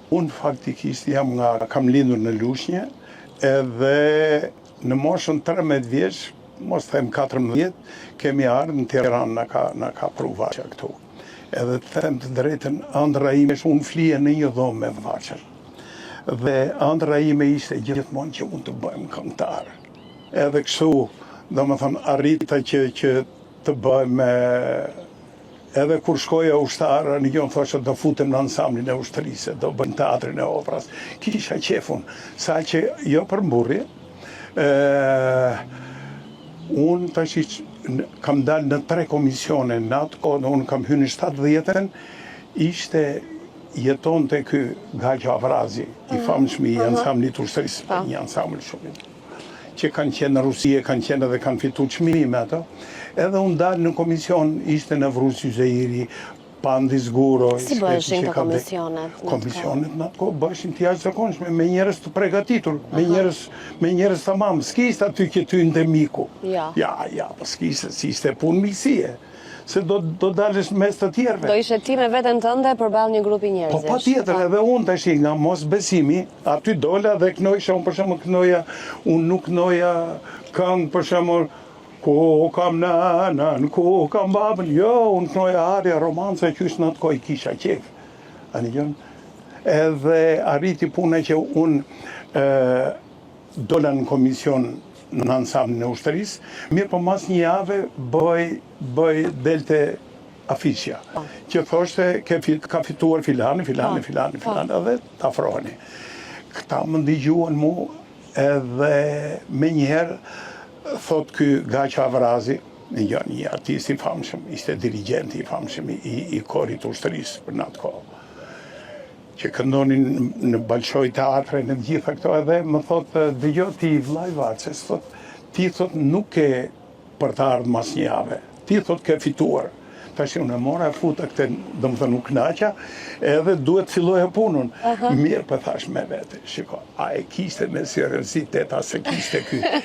Unë faktikisht kam lindur në Lushnjë, edhe në moshën 13 vjeç, mos them 14, kemi ardhur në Tiranë, na ka pru Vaqa këtu. Edhe të them të drejtën, ëndra ime, unë flije në një dhomë me Vaçën. Dhe ëndra ime ishte gjithmonë që unë të bëjmë këngëtar. Edhe kështu, domethënë arrita që të bëjmë. Edhe kur shkoja ushtarë, një gjonë thoshe do futem në ansamblin e ushtërisë, do bëjmë teatrin e opras. Kisha qefun, sa që jo për mburje, unë tash kam dalë në 3 komisione në atë kohë, unë kam hyrë në 70-ën, ishte jeton të ky Gaxha Avrazi, i famshëm i ansamblit ushtërisë, një ansambl shumë që kanë qenë në Rusie, kanë qenë edhe kanë fitu çmime ato. Edhe unë dalë në komision, ishte në Vrusi Zeiri, Pandi Zguro. Si bëshin të komisionet? Komisionet në atë kohë bëshin të jashtëzakonshme, me njerëz të përgatitur, me njerëz tamam. S'kishte aty që ty në miku. Ja, s'kishte, si ishte punë miqësie. Se do dalësh mes të tjerëve. Do ishe ti me veten tënde përballë një grupi njerëzish. Po patjetër, edhe unë tash nga mos besimi, aty dola dhe knoja, unë për shembull knoja, unë nuk knoja këngë për shembull ku kam nanën, ku kam babën, jo, unë knoja arja romance qysh në atë kohë kisha qef. Ani gjën? Edhe arriti puna që unë dola në komision në ansamblin e ushtërisë, mirë po mas një jave bëj delte afishja, që thoshte ka fituar filani, edhe të afroheni. Këta më ndigjuan mu, edhe me njëherë, thot ky Gaxha Avrazi, një artist i famshëm, ishte dirigent i famshëm i korit ushtërisë për në atë kohë, që këndonin në Balshoj Teatre, në gjitha këto, edhe më thotë, dëgjo ti vllai Vaçës, ti thot nuk ke për të ardhur mas një jave, ti thot ke fituar. Tash unë mora futa këtë, domethënë nuk knaqa, edhe duhet filloja punën. Mirë, po thash me vete, shiko, a e kishte me seriozitet, a se kishte ky.